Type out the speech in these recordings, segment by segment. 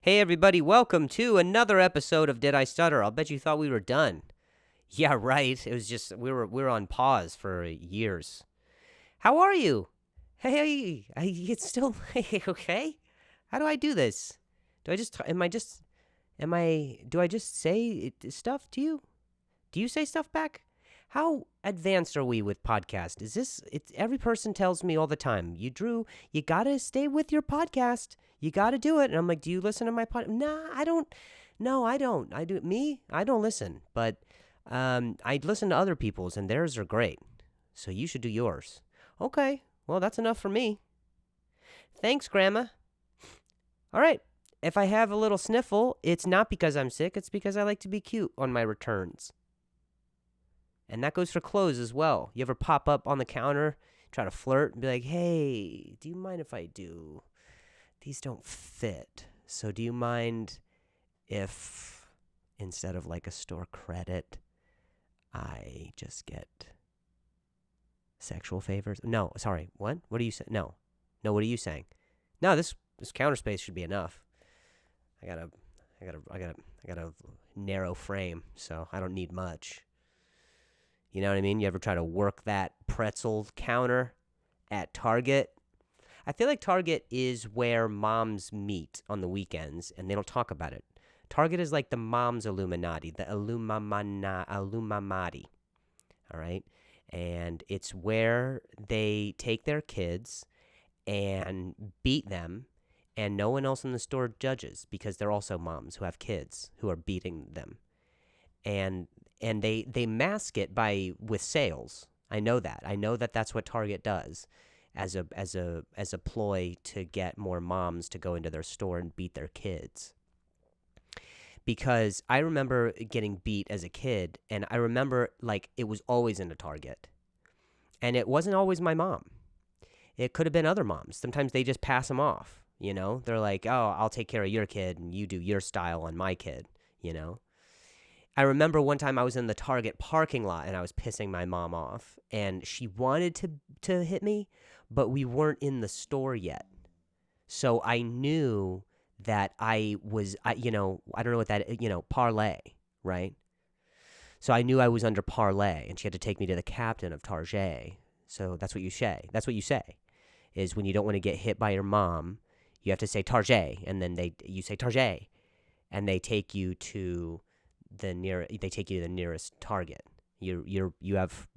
Hey everybody, welcome to another episode of Did I Stutter? I'll bet you thought we were done. Yeah, right. It was just we were on pause for years. How are you? It's still okay. How do I do this? Do I just do I just say stuff to you? Do you say stuff back? How advanced are we with podcast? It's every person tells me all the time, Drew, you gotta stay with your podcast. You gotta do it. And I'm like, do you listen to my podcast? Nah, I don't. No, I don't. I don't listen. But I listen to other people's and theirs are great. So you should do yours. Okay, well, that's enough for me. Thanks, Grandma. All right. If I have a little sniffle, it's not because I'm sick. It's because I like to be cute on my returns. And that goes for clothes as well. You ever pop up on the counter, try to flirt, and be like, hey, do you mind if I do? These don't fit. So do you mind if instead of like a store credit, I just get sexual favors? No, sorry. What? What are you saying? No, what are you saying? No, this counter space should be enough. I got a narrow frame, so I don't need much. You know what I mean? You ever try to work that pretzel counter at Target? I feel like Target is where moms meet on the weekends, and they don't talk about it. Target is like the mom's Illuminati, the Illumamati, all right? And it's where they take their kids and beat them, and no one else in the store judges because they're also moms who have kids who are beating them. And they mask it with sales. I know that that's what Target does as a ploy to get more moms to go into their store and beat their kids. Because I remember getting beat as a kid, and I remember like it was always in a Target. And it wasn't always my mom. It could have been other moms. Sometimes they just pass them off, you know? They're like, "Oh, I'll take care of your kid and you do your style on my kid," you know? I remember one time I was in the Target parking lot and I was pissing my mom off, and she wanted to hit me, but we weren't in the store yet. So I knew that I don't know what that, parlay, right? So I knew I was under parlay, and she had to take me to the captain of Target. So that's what you say. That's what you say, is when you don't want to get hit by your mom, you have to say Target, and then you say Target, and they take you to the nearest Target. You have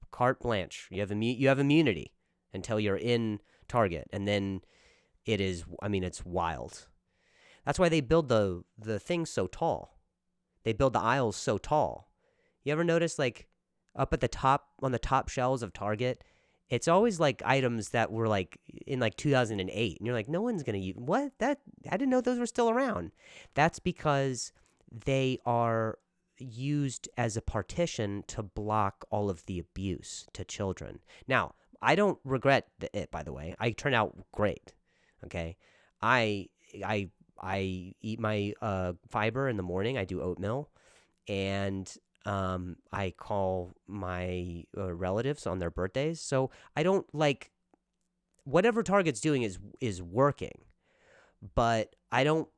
carte blanche. You have immunity until you're in Target, and then it's wild. That's why they build the things so tall. They build the aisles so tall. You ever notice, like, up at the top, on the top shelves of Target, it's always like items that were like in like 2008, and you're like, no one's gonna use what that. I didn't know those were still around. That's because they are used as a partition to block all of the abuse to children. Now, I don't regret it, by the way. I turned out great. Okay, I eat my fiber in the morning. I do oatmeal, and I call my relatives on their birthdays. So I don't like whatever Target's doing is working, but I don't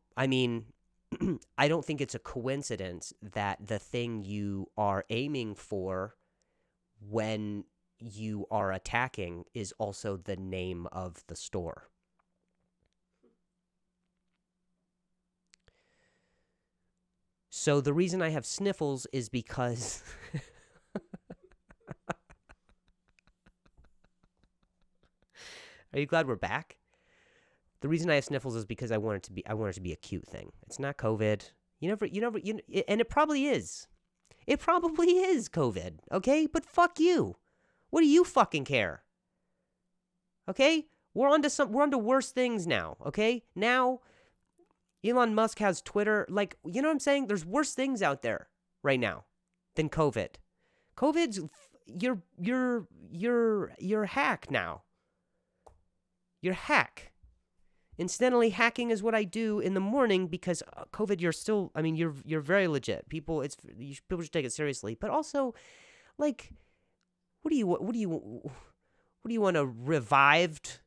think it's a coincidence that the thing you are aiming for when you are attacking is also the name of the store. So the reason I have sniffles is because Are you glad we're back? The reason I have sniffles is because I want it to be a cute thing. It's not COVID. And it probably is. It probably is COVID, okay? But fuck you. What do you fucking care? Okay? We're on to worse things now, okay? Now Elon Musk has Twitter. Like, you know what I'm saying? There's worse things out there right now than COVID. COVID's you're hack now. You're hack. Incidentally, hacking is what I do in the morning because COVID. You're very legit. People should take it seriously. But also, like, what do you want a revived?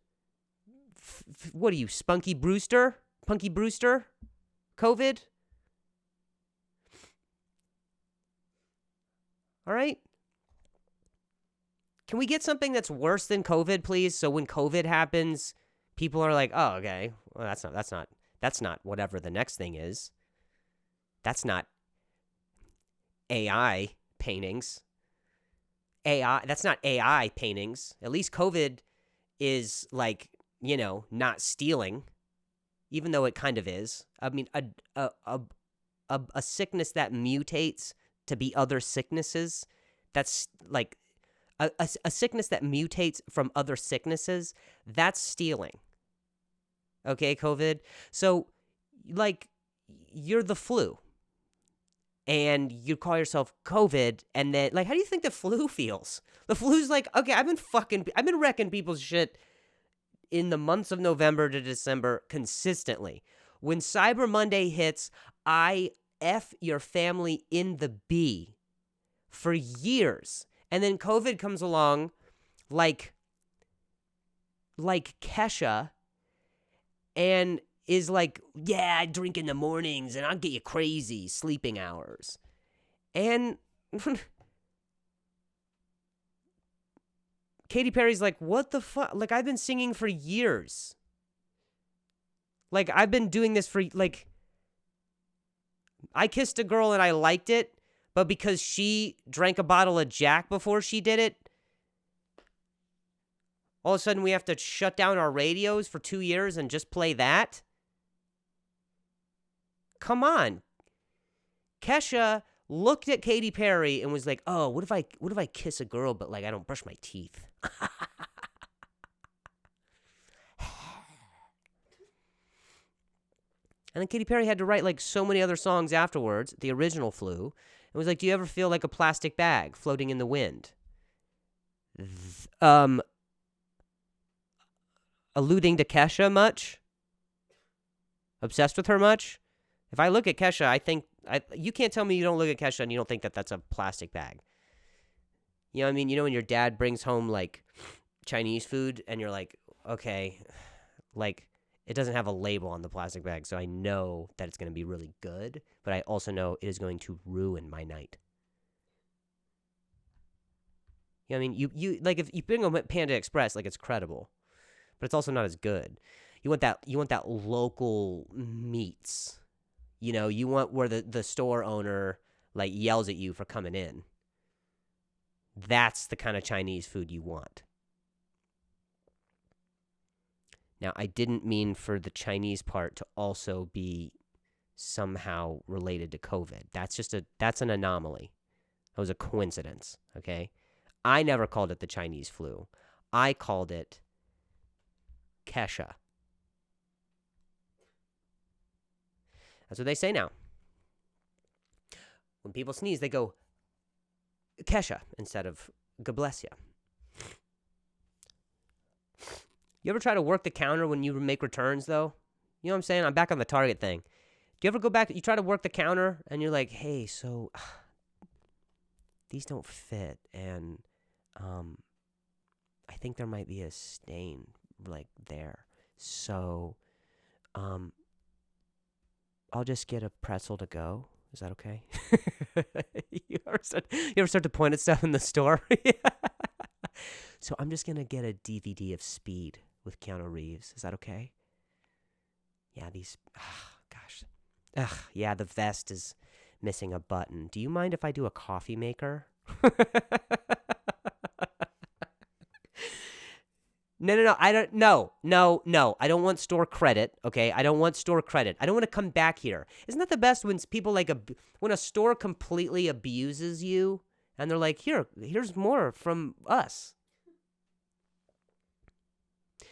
What are you, Punky Brewster? COVID? All right? Can we get something that's worse than COVID, please? So when COVID happens, people are like, "Oh, okay. Well, that's not whatever the next thing is. That's not AI paintings. That's not AI paintings. At least COVID is like, not stealing, even though it kind of is. I mean, a sickness that mutates to be other sicknesses, that's like a sickness that mutates from other sicknesses, that's stealing. Okay, COVID? So, like, you're the flu, and you call yourself COVID, and then, like, how do you think the flu feels? The flu's like, okay, I've been wrecking people's shit in the months of November to December consistently. When Cyber Monday hits, I F your family in the B for years. And then COVID comes along like Kesha and is like, yeah, I drink in the mornings and I'll get you crazy sleeping hours. And Katy Perry's like, what the fuck? Like, I've been singing for years. Like, I've been doing this for, like, I kissed a girl and I liked it, but because she drank a bottle of Jack before she did it, all of a sudden we have to shut down our radios for 2 years and just play that? Come on. Kesha looked at Katy Perry and was like, "Oh, what if I kiss a girl but like I don't brush my teeth?" And then Katy Perry had to write like so many other songs afterwards, the original Flu. It was like, "Do you ever feel like a plastic bag floating in the wind?" Alluding to Kesha much? Obsessed with her much? If I look at Kesha, I think you can't tell me you don't look at Kesha and you don't think that that's a plastic bag. You know what I mean? You know when your dad brings home like Chinese food and you're like, okay, like it doesn't have a label on the plastic bag, so I know that it's going to be really good, but I also know it is going to ruin my night. You know what I mean? You like if you bring home Panda Express, like it's credible, but it's also not as good. You want that local meats. You know, you want where the store owner like yells at you for coming in. That's the kind of Chinese food you want. Now, I didn't mean for the Chinese part to also be somehow related to COVID. That's an anomaly. That was a coincidence, okay? I never called it the Chinese flu. I called it Kesha. That's what they say now. When people sneeze, they go Kesha instead of God bless ya. You ever try to work the counter when you make returns, though? You know what I'm saying? I'm back on the Target thing. Do you ever go back, you try to work the counter, and you're like, hey, so these don't fit, and I think there might be a stain, like, there. So, I'll just get a pretzel to go. Is that okay? You ever start to point at stuff in the store? So I'm just going to get a DVD of Speed with Keanu Reeves. Is that okay? Yeah, yeah, the vest is missing a button. Do you mind if I do a coffee maker? No, I don't, no, I don't want store credit, okay? I don't want store credit. I don't want to come back here. Isn't that the best when people like, when a store completely abuses you and they're like, here's more from us.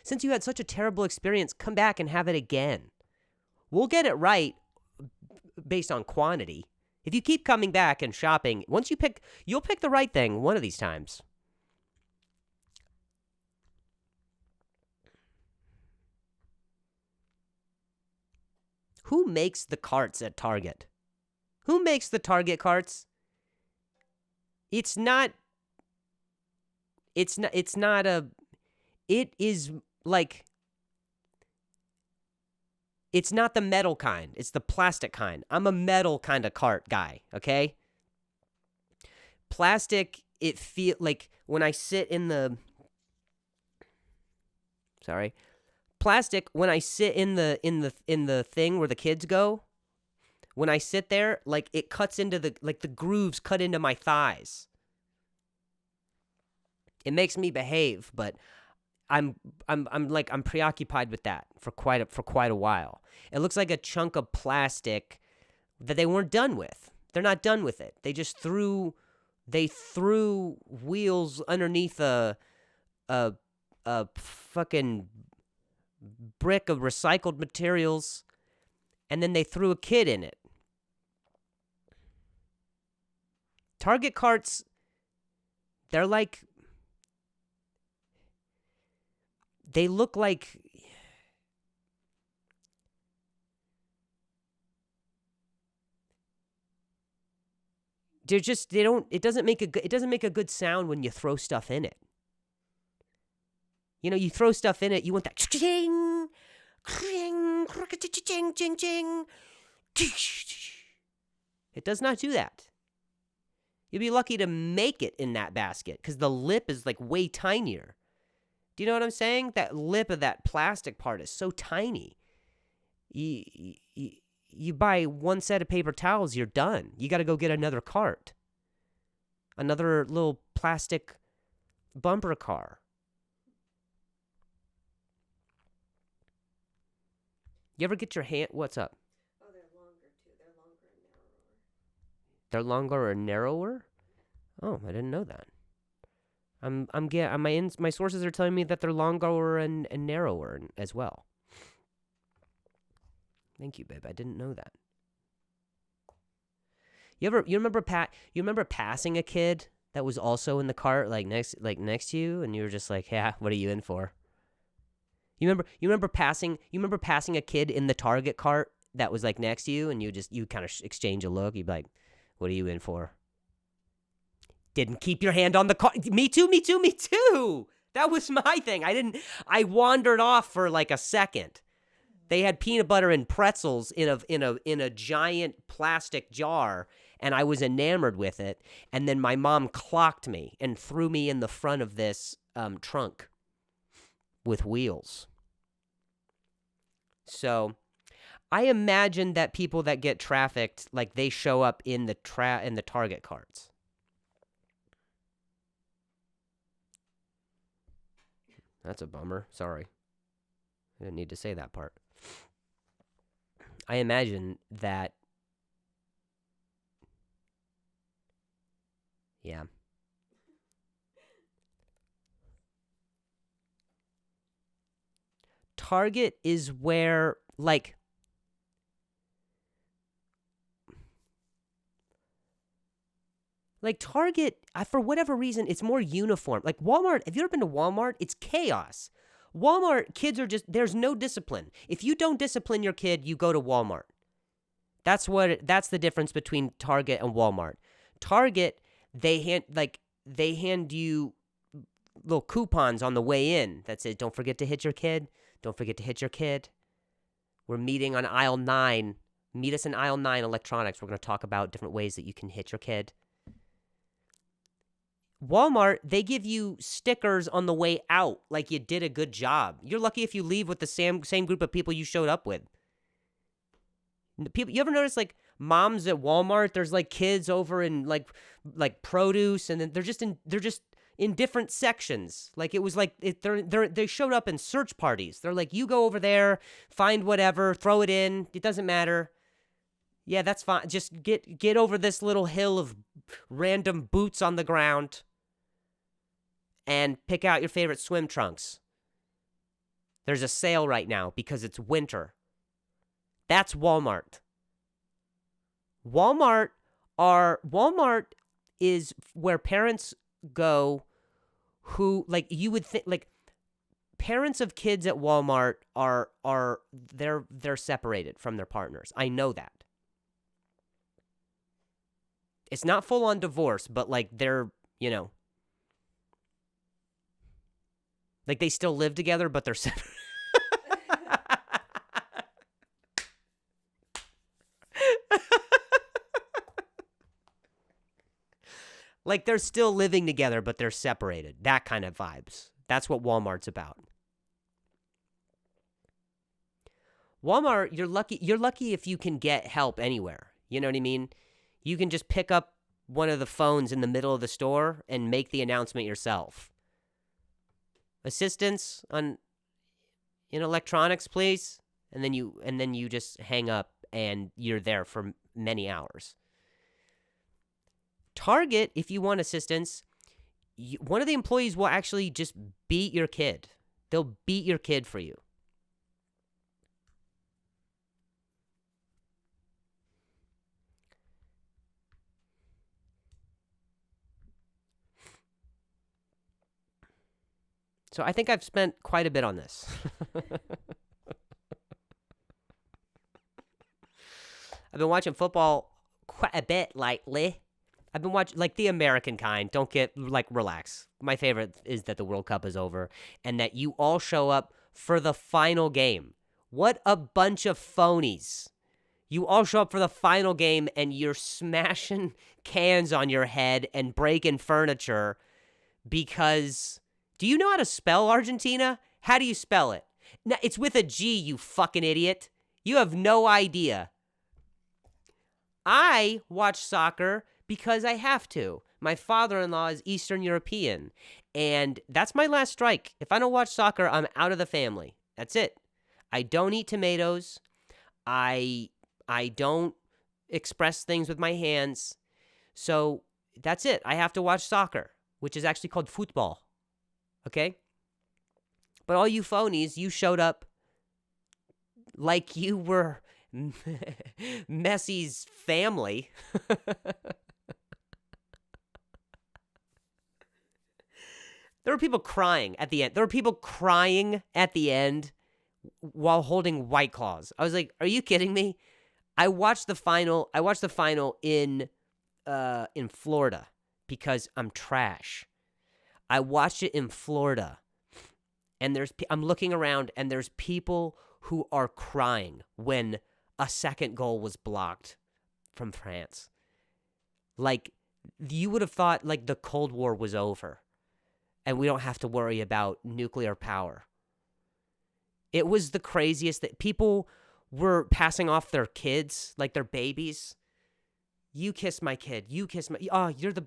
Since you had such a terrible experience, come back and have it again. We'll get it right based on quantity. If you keep coming back and shopping, you'll pick the right thing one of these times. Who makes the carts at Target? Who makes the Target carts? It is like, It's not the metal kind. It's the plastic kind. I'm a metal kind of cart guy, okay? Plastic, it feel like when I sit in the plastic when I sit in the thing where the kids go, when I sit there, like it cuts into the grooves cut into my thighs. It makes me behave, but I'm preoccupied with that for quite a while. It looks like a chunk of plastic that they weren't done with. They're not done with it. They just threw wheels underneath a fucking brick of recycled materials, and then they threw a kid in it. Target carts, they're like, they look like, it doesn't make a good sound when you throw stuff in it. You know, you throw stuff in it, you want that ching, ching, ching, ching, ching. It does not do that. You'll be lucky to make it in that basket because the lip is like way tinier. Do you know what I'm saying? That lip of that plastic part is so tiny. You buy one set of paper towels, you're done. You got to go get another cart. Another little plastic bumper car. You ever get your hand... What's up? Oh, they're longer, too. They're longer and narrower. They're longer and narrower? Oh, I didn't know that. My sources are telling me that they're longer and narrower as well. Thank you, babe. I didn't know that. You remember passing a kid that was also in the cart next to you, and you were just like, "Yeah, what are you in for?" You remember passing a kid in the Target cart that was like next to you, and you kind of exchange a look. You'd be like, "What are you in for?" Didn't keep your hand on the cart. Me too. That was my thing. I wandered off for like a second. They had peanut butter and pretzels in a giant plastic jar, and I was enamored with it. And then my mom clocked me and threw me in the front of this trunk with wheels. So I imagine that people that get trafficked, like they show up in the Target carts. That's a bummer. Sorry. I didn't need to say that part. I imagine that. Yeah. Target is where, like, Target, for whatever reason, it's more uniform. Like Walmart, have you ever been to Walmart? It's chaos. Walmart, kids are just, there's no discipline. If you don't discipline your kid, you go to Walmart. That's the difference between Target and Walmart. Target, they hand you little coupons on the way in that says, don't forget to hit your kid. Don't forget to hit your kid. We're meeting on aisle 9. Meet us in aisle 9 electronics. We're going to talk about different ways that you can hit your kid. Walmart, they give you stickers on the way out like you did a good job. You're lucky if you leave with the same group of people you showed up with. People, you ever notice like moms at Walmart, there's like kids over in like produce, and then they're just in different sections. Like it was like they showed up in search parties. They're like, you go over there, find whatever, throw it in. It doesn't matter. Yeah, that's fine. Just get over this little hill of random boots on the ground and pick out your favorite swim trunks. There's a sale right now because it's winter. That's Walmart. Walmart is where parents go who, like, you would think, like, parents of kids at Walmart they're separated from their partners. I know that. It's not full on divorce, but like they're, you know, like they still live together, but they're separate. Like they're still living together, but they're separated. That kind of vibes. That's what Walmart's about. Walmart, you're lucky if you can get help anywhere. You know what I mean? You can just pick up one of the phones in the middle of the store and make the announcement yourself. Assistance in electronics, please. And then you just hang up and you're there for many hours. Target, if you want assistance, one of the employees will actually just beat your kid. They'll beat your kid for you. So I think I've spent quite a bit on this. I've been watching football quite a bit lately. I've been watching, like, the American kind. Don't get, like, relax. My favorite is that the World Cup is over and that you all show up for the final game. What a bunch of phonies. You all show up for the final game and you're smashing cans on your head and breaking furniture because... Do you know how to spell Argentina? How do you spell it? No, it's with a G, you fucking idiot. You have no idea. I watch soccer because I have to. My father-in-law is Eastern European, and that's my last strike. If I don't watch soccer, I'm out of the family. That's it. I don't eat tomatoes. I don't express things with my hands. So that's it. I have to watch soccer, which is actually called football. Okay? But all you phonies, you showed up like you were Messi's family. There were people crying at the end. There were people crying at the end while holding White Claws. I was like, are you kidding me? I watched the final in Florida because I'm trash. I watched it in Florida, and I'm looking around, and there's people who are crying when a second goal was blocked from France. Like, you would have thought, like, the Cold War was over, and we don't have to worry about nuclear power. It was the craziest that people were passing off their kids, like their babies. You kiss my kid. You kiss my... Oh, you're the...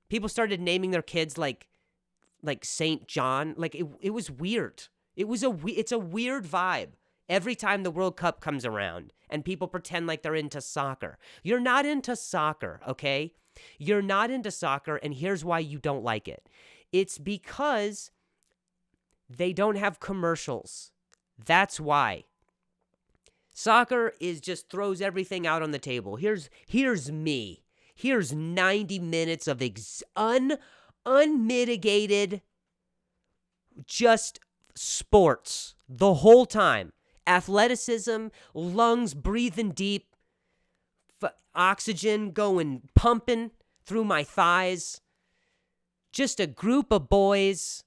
People started naming their kids like Saint John. Like it was weird. It's a weird vibe every time the World Cup comes around and people pretend like they're into soccer. You're not into soccer, okay? You're not into soccer, and here's why you don't like it. It's because they don't have commercials. That's why. Soccer just throws everything out on the table. Here's me. Here's 90 minutes of unmitigated just sports the whole time. Athleticism, lungs breathing deep, oxygen going pumping through my thighs. Just a group of boys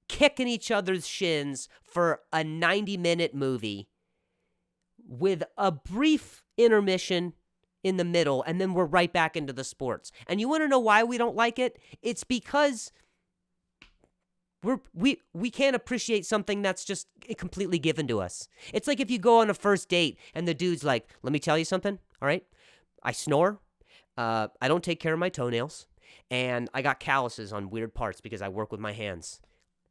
kicking each other's shins for a 90-minute movie with a brief intermission in the middle, and then we're right back into the sports. And you want to know why we don't like it? It's because we can't appreciate something that's just completely given to us. It's like if you go on a first date and the dude's like, let me tell you something, all right? I snore, I don't take care of my toenails, and I got calluses on weird parts because I work with my hands.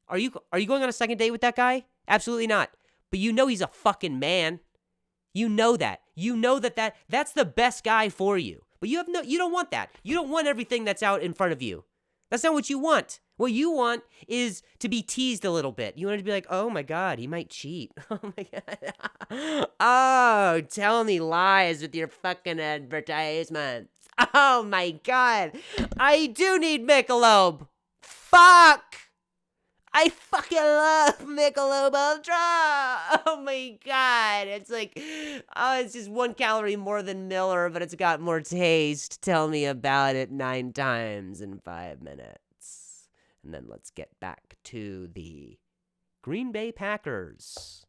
Are you going on a second date with that guy? Absolutely not. But you know he's a fucking man. You know that. You know that's the best guy for you. But you don't want that. You don't want everything that's out in front of you. That's not what you want. What you want is to be teased a little bit. You want to be like, oh my God, he might cheat. Oh my God. Oh, tell me lies with your fucking advertisements. Oh my God. I do need Michelob. Fuck. I fucking love Michelob Ultra. Oh my God. It's like, oh, it's just 1 calorie more than Miller, but it's got more taste. Tell me about it 9 times in 5 minutes. And then let's get back to the Green Bay Packers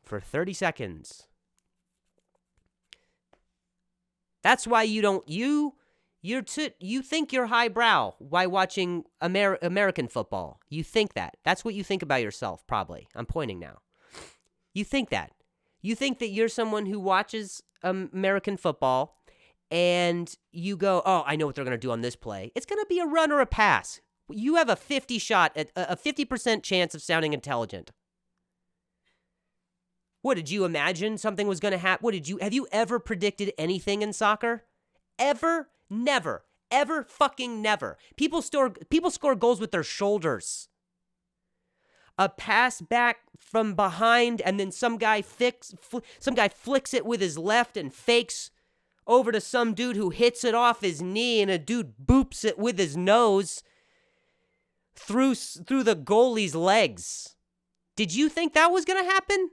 for 30 seconds. That's why you You think you're highbrow while watching American football. You think that. That's what you think about yourself, probably. I'm pointing now. You think that. You think that you're someone who watches American football and you go, oh, I know what they're going to do on this play. It's going to be a run or a pass. You have a 50% chance of sounding intelligent. What, did you imagine something was going to happen? Have you ever predicted anything in soccer? Ever? Never. Ever fucking never. People score goals with their shoulders. A pass back from behind, and then some guy flicks it with his left and fakes over to some dude who hits it off his knee, and a dude boops it with his nose through the goalie's legs. Did you think that was going to happen?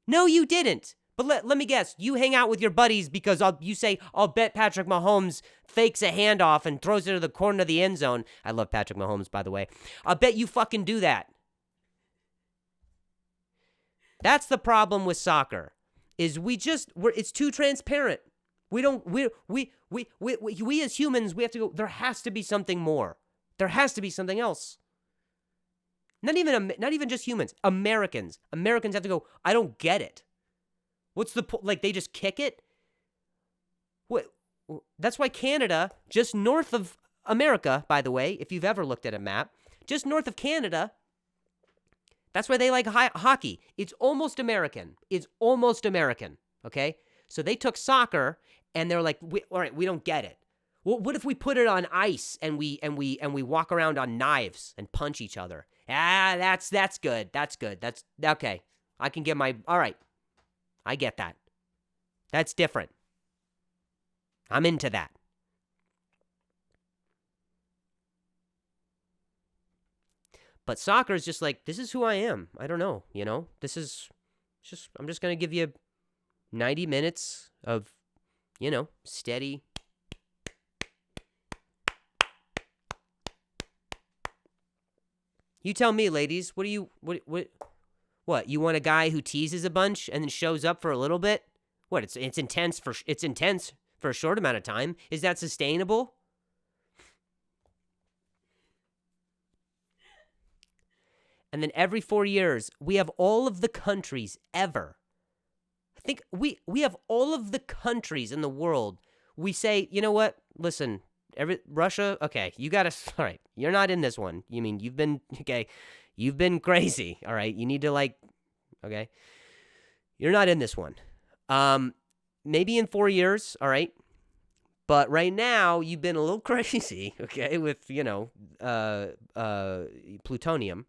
No, you didn't. But let me guess, you hang out with your buddies because you say, I'll bet Patrick Mahomes fakes a handoff and throws it to the corner of the end zone. I love Patrick Mahomes, by the way. I'll bet you fucking do that. That's the problem with soccer, is it's too transparent. We as humans, we have to go, there has to be something more. There has to be something else. Not even just humans, Americans. Americans have to go, I don't get it. What's the point? Like, they just kick it? What? That's why Canada, just north of America, by the way, if you've ever looked at a map, just north of Canada, that's why they like hockey. It's almost American. Okay? So they took soccer and they're like, all right, we don't get it. Well, what if we put it on ice and we walk around on knives and punch each other? That's good. That's good. That's okay. I can get all right. I get that. That's different. I'm into that. But soccer is just like, this is who I am. I don't know, This is just, I'm just going to give you 90 minutes of, steady. You tell me, ladies, what? You want a guy who teases a bunch and then shows up for a little bit? What, it's intense for a short amount of time. Is that sustainable? And then every 4 years, we have all of the countries ever. I think we have all of the countries in the world. We say, you know what? Listen, Russia, okay, you got to, all right, you're not in this one. You mean you've been crazy, all right? You need to okay? You're not in this one. Maybe in 4 years, all right? But right now, you've been a little crazy, okay, with, plutonium.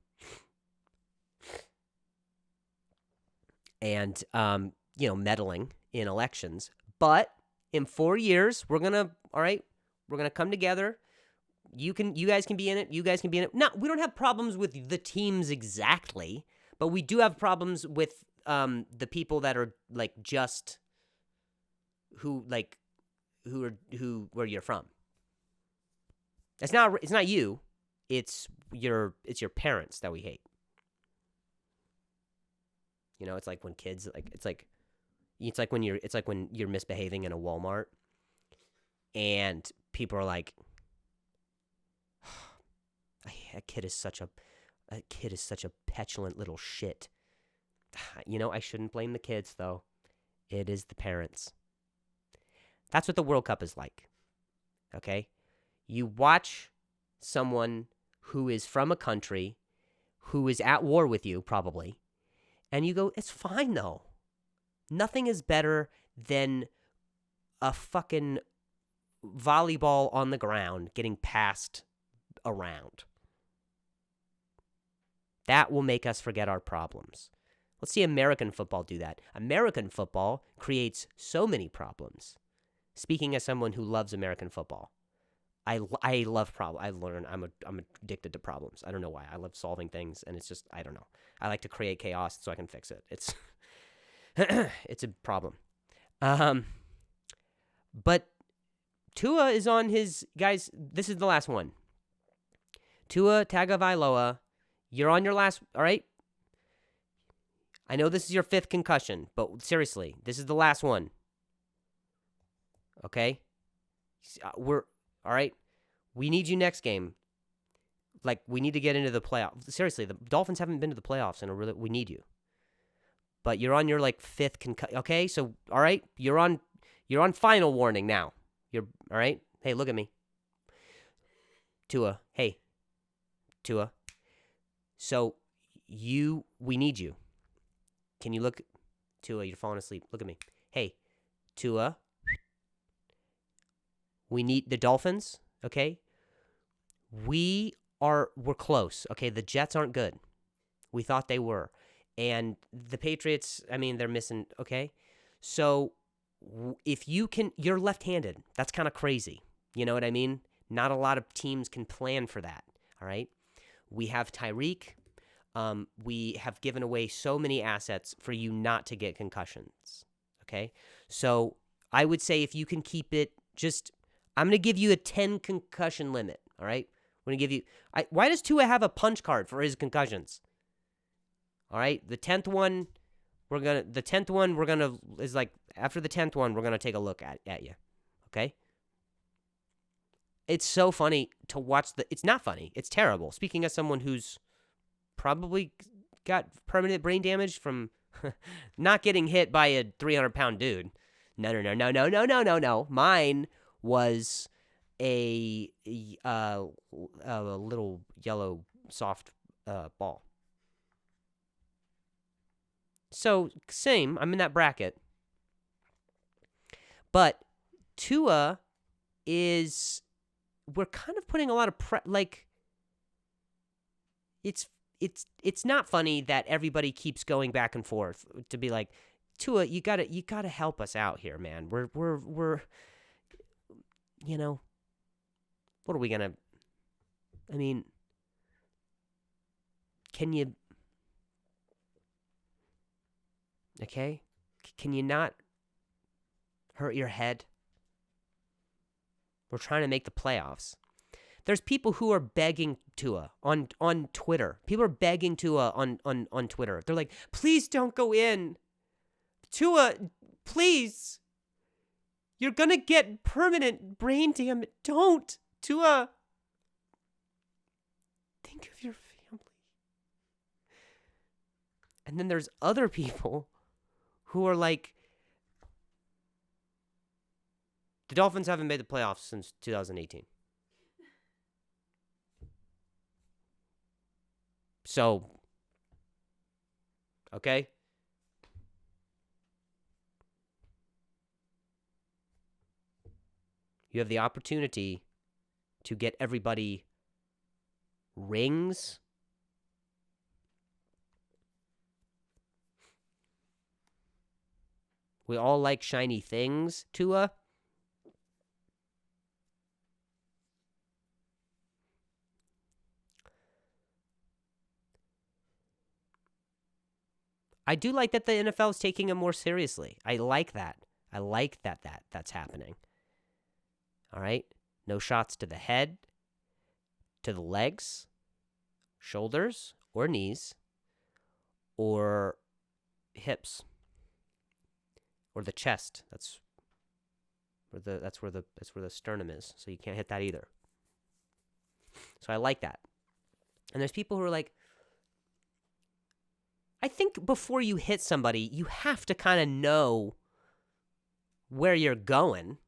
And, meddling in elections. But in 4 years, we're going to come together. You guys can be in it. You guys can be in it. No, we don't have problems with the teams exactly, but we do have problems with the people that are just where you're from. It's not you. It's your parents that we hate. It's like when kids it's like when you're misbehaving in a Walmart and people are like, that kid is such a petulant little shit. I shouldn't blame the kids though. It is the parents. That's what the World Cup is like. Okay? You watch someone who is from a country who is at war with you probably. And you go, it's fine, though. Nothing is better than a fucking volleyball on the ground getting passed around. That will make us forget our problems. Let's see American football do that. American football creates so many problems. Speaking as someone who loves American football, I love problems. I'm addicted to problems. I don't know why. I love solving things, and it's just, I don't know. I like to create chaos so I can fix it. It's it's a problem. But Tua is on his, guys, this is the last one. Tua Tagovailoa, you're on your last, all right? I know this is your 5th concussion, but seriously, this is the last one. Okay? We're all right. We need you next game. Like, we need to get into the playoffs. Seriously, the Dolphins haven't been to the playoffs we need you. But you're on your like fifth concussion. Okay, so all right, you're on final warning now. You're all right. Hey, look at me, Tua. Hey, Tua. So we need you. Can you look, Tua? You're falling asleep. Look at me. Hey, Tua. We need the Dolphins. Okay, we're close. Okay, the Jets aren't good. We thought they were. And the Patriots, I mean, they're missing, okay? So if you can, you're left-handed. That's kind of crazy. You know what I mean? Not a lot of teams can plan for that, all right? We have Tyreek. We have given away so many assets for you not to get concussions, okay? So I would say if you can keep it I'm going to give you a 10 concussion limit, all right? I'm going to give you, why does Tua have a punch card for his concussions? All right, the 10th one, is like, after the 10th one, we're going to take a look at you, okay? It's so funny to watch it's not funny, it's terrible. Speaking as someone who's probably got permanent brain damage from not getting hit by a 300-pound dude. No. Mine was a little yellow soft ball. So, same, I'm in that bracket. But Tua we're kind of putting a lot of it's not funny that everybody keeps going back and forth to be like, Tua, you gotta help us out here, man. We're you know, what are we gonna, I mean, can you, okay? Can you not hurt your head? We're trying to make the playoffs. There's people who are begging Tua on Twitter. People are begging Tua on Twitter. They're like, please don't go in. Tua, please. You're going to get permanent brain damage. Don't. Tua. Think of your family. And then there's other people who are like, the Dolphins haven't made the playoffs since 2018. So, okay? You have the opportunity to get everybody rings. We all like shiny things, Tua. I do like that the NFL is taking it more seriously. I like that. I like that's happening. All right? No shots to the head, to the legs, shoulders, or knees, or hips, or the chest. That's where the sternum is. So you can't hit that either. So I like that. And there's people who are like, I think before you hit somebody, you have to kind of know where you're going.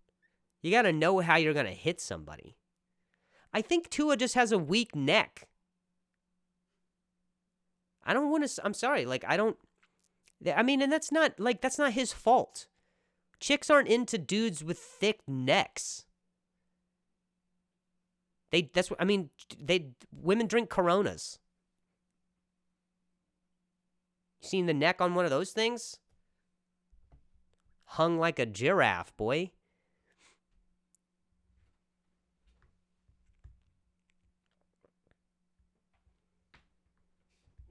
You got to know how you're going to hit somebody. I think Tua just has a weak neck. I don't want to, I'm sorry. Like, and that's not his fault. Chicks aren't into dudes with thick necks. Women drink Coronas. You seen the neck on one of those things? Hung like a giraffe, boy.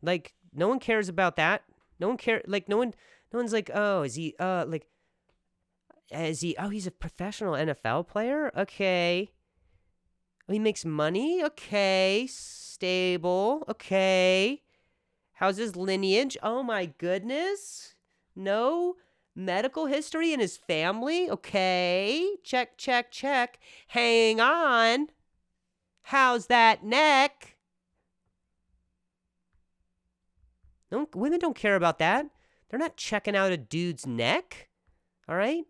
Like, no one cares about that. No one cares. Like, no one's like, oh, he's a professional NFL player? Okay. Oh, he makes money? Okay. Stable? Okay. How's his lineage? Oh my goodness. No. Medical history in his family? Okay. Check, check, check. Hang on. How's that neck? Women don't care about that. They're not checking out a dude's neck. All right?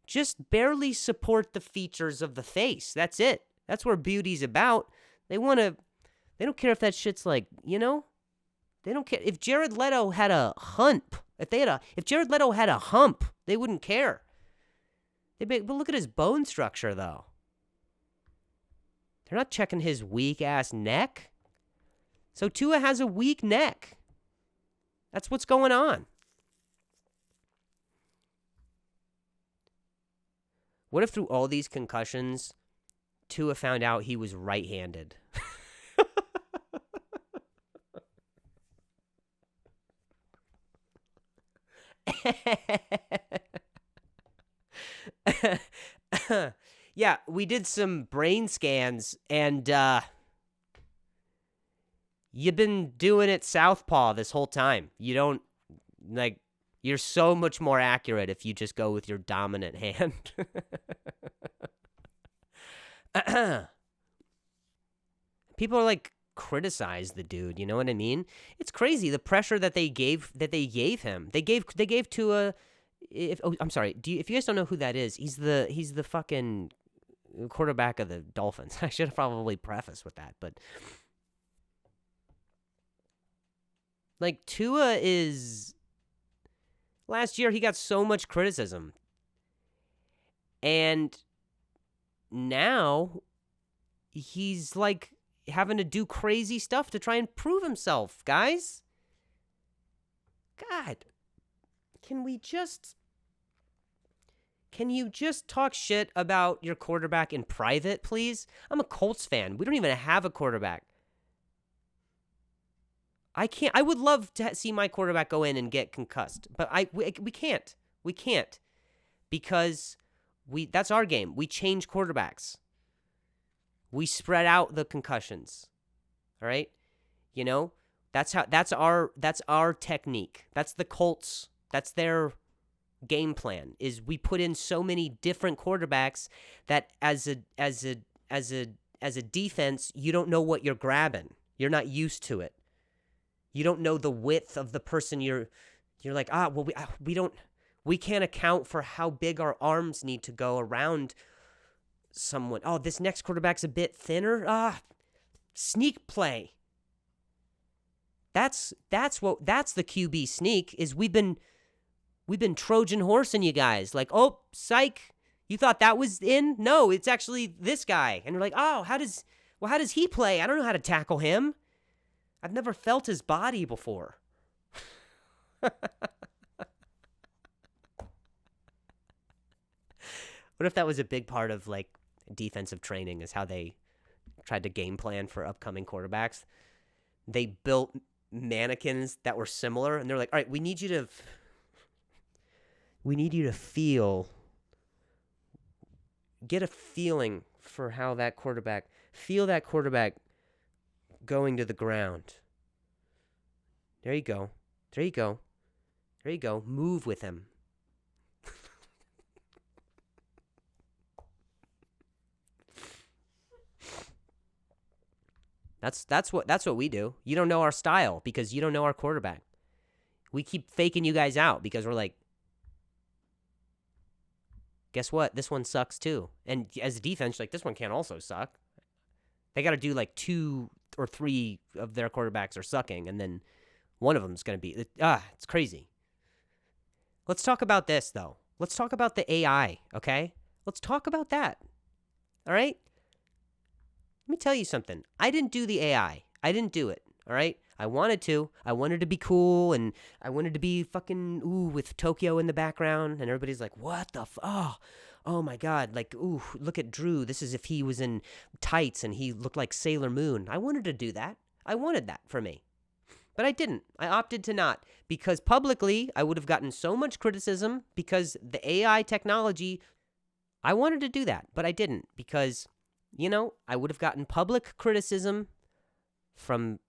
Just barely support the features of the face. That's it. That's where beauty's about. They don't care if that shit's like, they don't care. If Jared Leto had a hump, if Jared Leto had a hump, they wouldn't care. But look at his bone structure, though. They're not checking his weak-ass neck. So Tua has a weak neck. That's what's going on. What if through all these concussions, Tua found out he was right-handed? Yeah, we did some brain scans, and you've been doing it southpaw this whole time. You don't, you're so much more accurate if you just go with your dominant hand. People are criticize the dude, you know what I mean? It's crazy the pressure that they gave him. They gave Tua. I'm sorry. If you guys don't know who that is, he's the fucking quarterback of the Dolphins. I should have probably prefaced with that, but Tua is. Last year he got so much criticism, and now he's having to do crazy stuff to try and prove himself, guys. God, can you just talk shit about your quarterback in private, please? I'm a Colts fan. We don't even have a quarterback. I would love to see my quarterback go in and get concussed, but we can't. We can't, because that's our game. We change quarterbacks. We spread out the concussions. All right? That's our technique. That's the Colts. That's their game plan, is we put in so many different quarterbacks that as a defense, you don't know what you're grabbing. You're not used to it. You don't know the width of the person you're like, we can't account for how big our arms need to go around someone. Oh, this next quarterback's a bit thinner. Sneak play. That's the QB sneak, is we've been Trojan horsing you guys. Oh, psych. You thought that was in? No, it's actually this guy. And we're like, oh, how does he play? I don't know how to tackle him. I've never felt his body before. What if that was a big part of defensive training, is how they tried to game plan for upcoming quarterbacks? They built mannequins that were similar, and they're like, all right, we need you to get a feeling for how feel that quarterback going to the ground. There you go. Move with him. That's what we do. You don't know our style because you don't know our quarterback. We keep faking you guys out because we're like, guess what? This one sucks too. And as a defense, this one can't also suck. They got to do 2 or 3 of their quarterbacks are sucking, and then one of them's going to be, it's crazy. Let's talk about this, though. Let's talk about the AI, okay? Let's talk about that, all right? Let me tell you something. I didn't do the AI. I didn't do it, all right? I wanted to. I wanted to be cool, and I wanted to be fucking, with Tokyo in the background, and everybody's like, what the oh my God, look at Drew. This is if he was in tights and he looked like Sailor Moon. I wanted to do that. I wanted that for me. But I didn't. I opted to not, because publicly I would have gotten so much criticism because the AI technology, I wanted to do that, but I didn't, because, I would have gotten public criticism in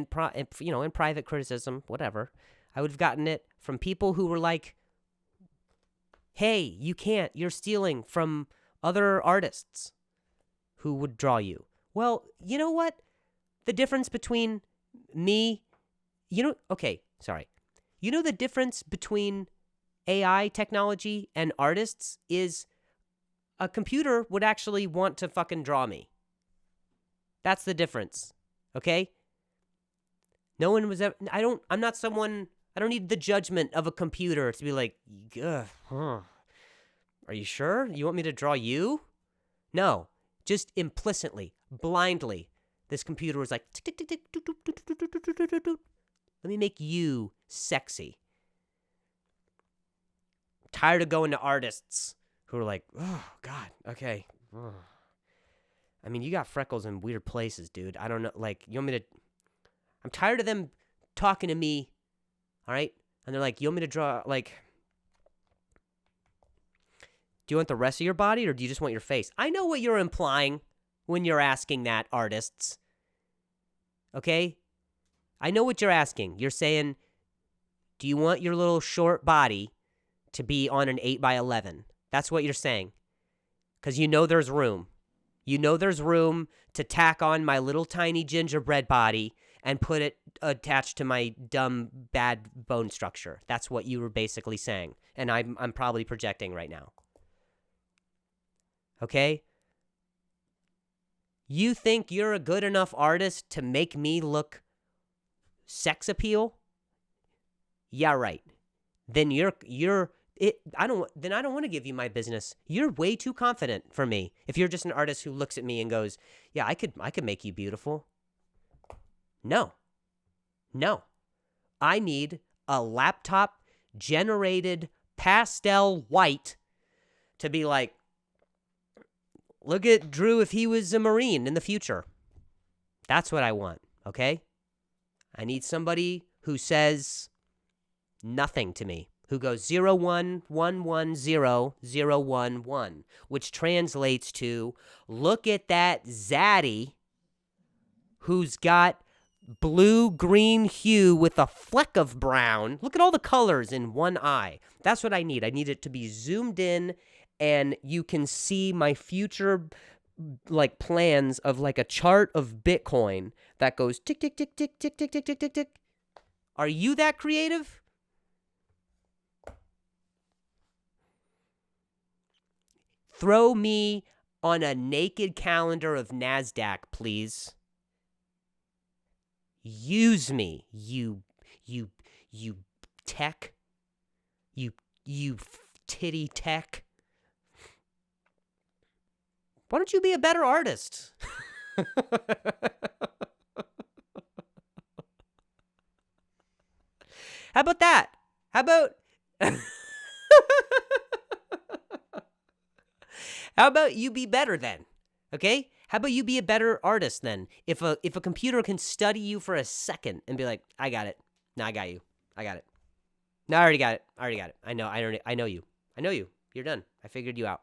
private criticism, whatever. I would have gotten it from people who were like, hey, you can't. You're stealing from other artists who would draw you. Well, you know what? The difference between me, You know the difference between AI technology and artists is a computer would actually want to fucking draw me. That's the difference. Okay? No one was ever, I'm not someone, I don't need the judgment of a computer to be like, ugh, are you sure? You want me to draw you? No, just implicitly, blindly. This computer was like, tick, tick, tick, tick, doop, doop, doop, doop, doop, doop, doop, doop. Let me make you sexy. I'm tired of going to artists who are like, oh, God, okay. I mean, you got freckles in weird places, dude. I don't know. Like, you want me to... I'm tired of them talking to me, all right? And they're like, you want me to draw, like... Do you want the rest of your body or do you just want your face? I know what you're implying when you're asking that, artists. Okay? I know what you're asking. You're saying, do you want your little short body to be on an 8x11? That's what you're saying. Because you know there's room. You know there's room to tack on my little tiny gingerbread body and put it attached to my dumb, bad bone structure. That's what you were basically saying. And I'm probably projecting right now. Okay? You think you're a good enough artist to make me look sex appeal? Yeah, right. Then I don't want to give you my business. You're way too confident for me. If you're just an artist who looks at me and goes, "Yeah, I could make you beautiful." No. I need a laptop generated pastel white to be like, look at Drew if he was a Marine in the future. That's what I want, okay? I need somebody who says nothing to me, who goes 01110 which translates to, look at that zaddy who's got blue-green hue with a fleck of brown. Look at all the colors in one eye. That's what I need. I need it to be zoomed in and you can see my future like plans of like a chart of Bitcoin that goes tick, tick, tick, tick, tick, tick, tick, tick, tick, tick. Are you that creative? Throw me on a naked calendar of NASDAQ, please. Use me, you tech. You titty tech. Why don't you be a better artist? How about that? How about How about you be better then? Okay? How about you be a better artist then? If a computer can study you for a second and be like, I got it. No, I got you. I got it. No, I already got it. I know you. I know you. You're done. I figured you out.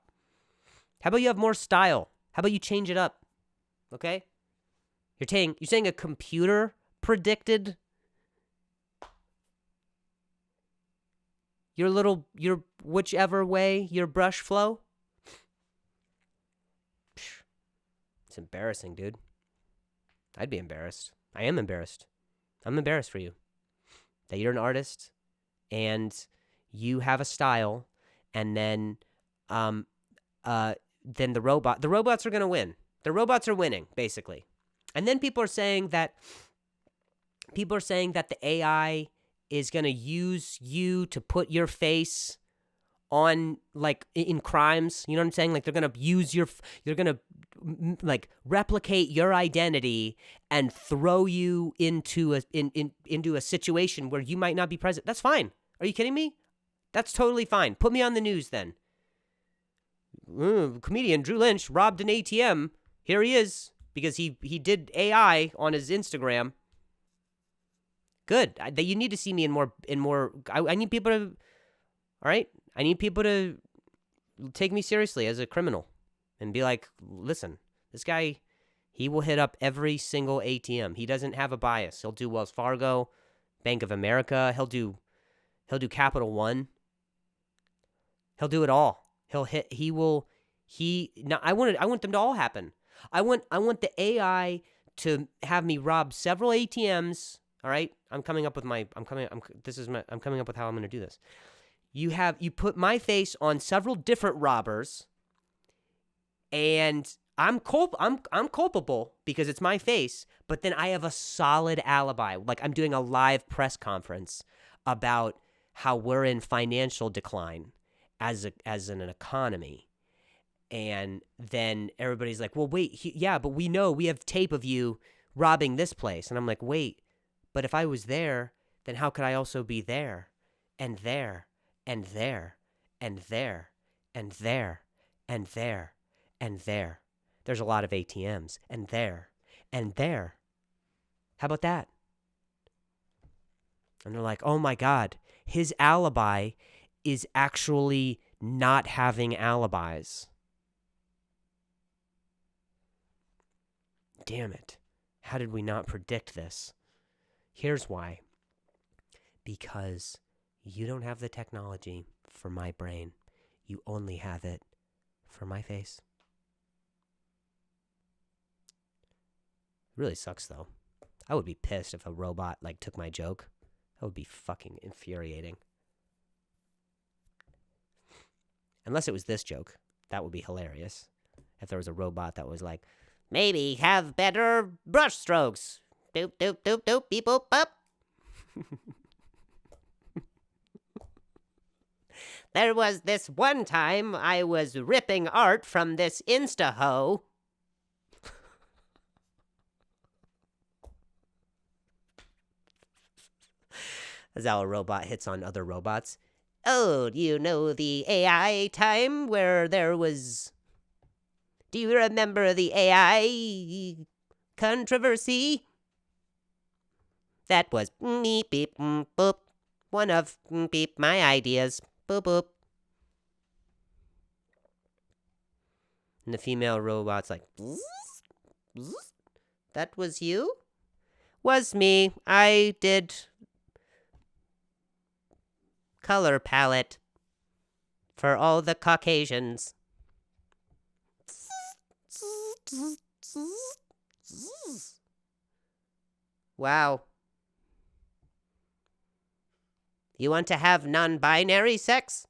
How about you have more style? How about you change it up? Okay? You're saying a computer predicted your whichever way your brush flow? It's embarrassing, dude. I'd be embarrassed. I am embarrassed. I'm embarrassed for you. That you're an artist and you have a style and then the robots are going to win. The robots are winning, basically. And then people are saying that the AI is going to use you to put your face on, like, in crimes. You know what I'm saying? Like, they're going to they're going to like replicate your identity and throw you into a situation where you might not be present. That's fine. Are you kidding me? That's totally fine. Put me on the news then. Comedian Drew Lynch robbed an ATM. Here he is because he did AI on his Instagram. Good. You need to see me in more. I need people to. All right. I need people to take me seriously as a criminal and be like, listen, this guy, he will hit up every single ATM. He doesn't have a bias. He'll do Wells Fargo, Bank of America. He'll do Capital One. He'll do it all. I want them to all happen. I want the AI to have me rob several ATMs. All right? I'm coming up with how I'm going to do this. You put my face on several different robbers, and I'm culpable because it's my face, but then I have a solid alibi. Like I'm doing a live press conference about how we're in financial decline as an economy. And then everybody's like, well, wait, but we know we have tape of you robbing this place. And I'm like, wait, but if I was there, then how could I also be there and there and there and there and there and there and there? There's a lot of ATMs and there and there. How about that? And they're like, oh my God, his alibi is actually not having alibis. Damn it. How did we not predict this? Here's why. Because you don't have the technology for my brain. You only have it for my face. Really sucks, though. I would be pissed if a robot, took my joke. That would be fucking infuriating. Unless it was this joke. That would be hilarious. If there was a robot that was like, maybe have better brush strokes. Doop, doop, doop, doop, beep, boop, bop. There was this one time I was ripping art from this Insta-ho. That's how a robot hits on other robots. Oh, do you know the AI time where there was... Do you remember the AI controversy? That was beep, beep, boop. One of beep my ideas. Boop, boop. And the female robot's like, bzz, bzz. That was you? Was me. I did color palette for all the Caucasians. Wow. You want to have non-binary sex?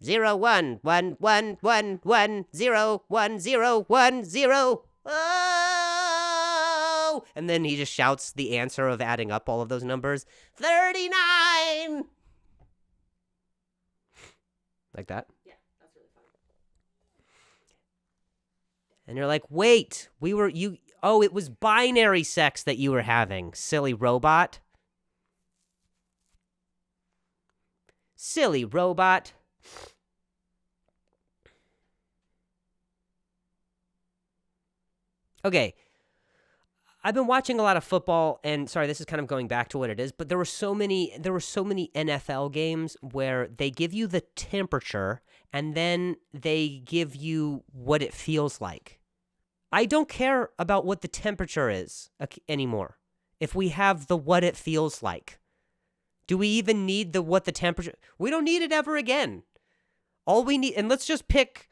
Zero one one one one one 0 1 0 1 0. Oh! And then he just shouts the answer of adding up all of those numbers. 39. Like that? Yeah, that's really funny. And you're like, wait, it was binary sex that you were having, silly robot. Silly robot. Okay. I've been watching a lot of football, and sorry, this is kind of going back to what it is, but there were so many NFL games where they give you the temperature and then they give you what it feels like. I don't care about what the temperature is anymore. If we have the what it feels like, do we even need the what the temperature? We don't need it ever again. All we need, and let's just pick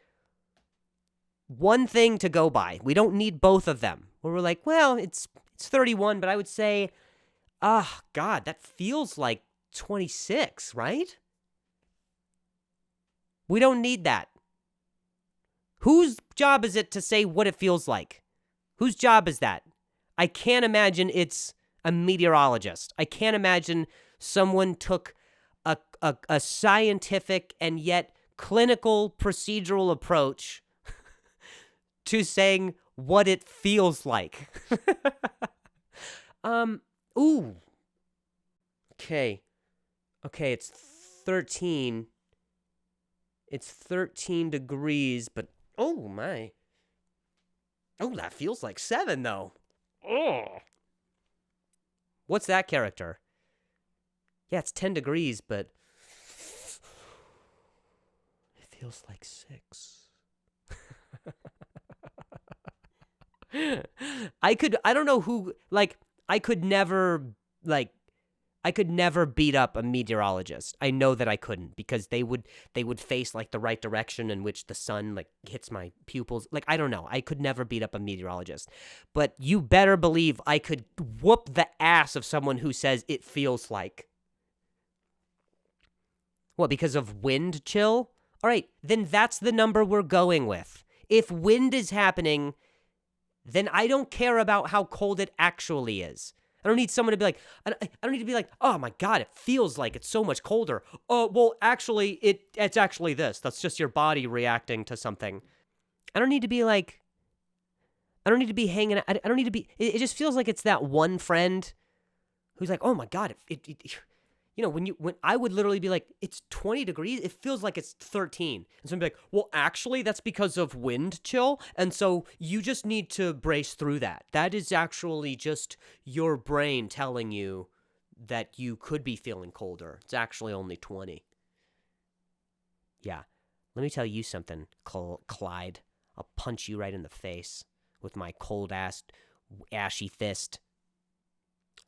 one thing to go by. We don't need both of them. Where we're like, well, it's 31, but I would say, God, that feels like 26, right? We don't need that. Whose job is it to say what it feels like? Whose job is that? I can't imagine it's a meteorologist. I can't imagine someone took a scientific and yet clinical procedural approach to saying what it feels like. Ooh. Okay, it's 13. It's 13 degrees, but oh my. Oh, that feels like 7, though. Oh. What's that character? Yeah, it's 10 degrees, but it feels like 6. I don't know who, like, I could never beat up a meteorologist. I know that I couldn't, because they would face like the right direction in which the sun like hits my pupils. Like, I don't know. I could never beat up a meteorologist. But you better believe I could whoop the ass of someone who says it feels like. What, because of wind chill? All right, then that's the number we're going with. If wind is happening, then I don't care about how cold it actually is. I don't need someone to be like, I don't need to be like, oh my God, it feels like it's so much colder. Oh, well, actually, it's actually this. That's just your body reacting to something. I don't need to be like, I don't need to be hanging out. I don't need to be, it just feels like it's that one friend who's like, oh my God, you know, when I would literally be like, it's 20 degrees, it feels like it's 13. And someone would be like, well, actually, that's because of wind chill. And so you just need to brace through that. That is actually just your brain telling you that you could be feeling colder. It's actually only 20. Yeah. Let me tell you something, Clyde. I'll punch you right in the face with my cold-ass, ashy fist.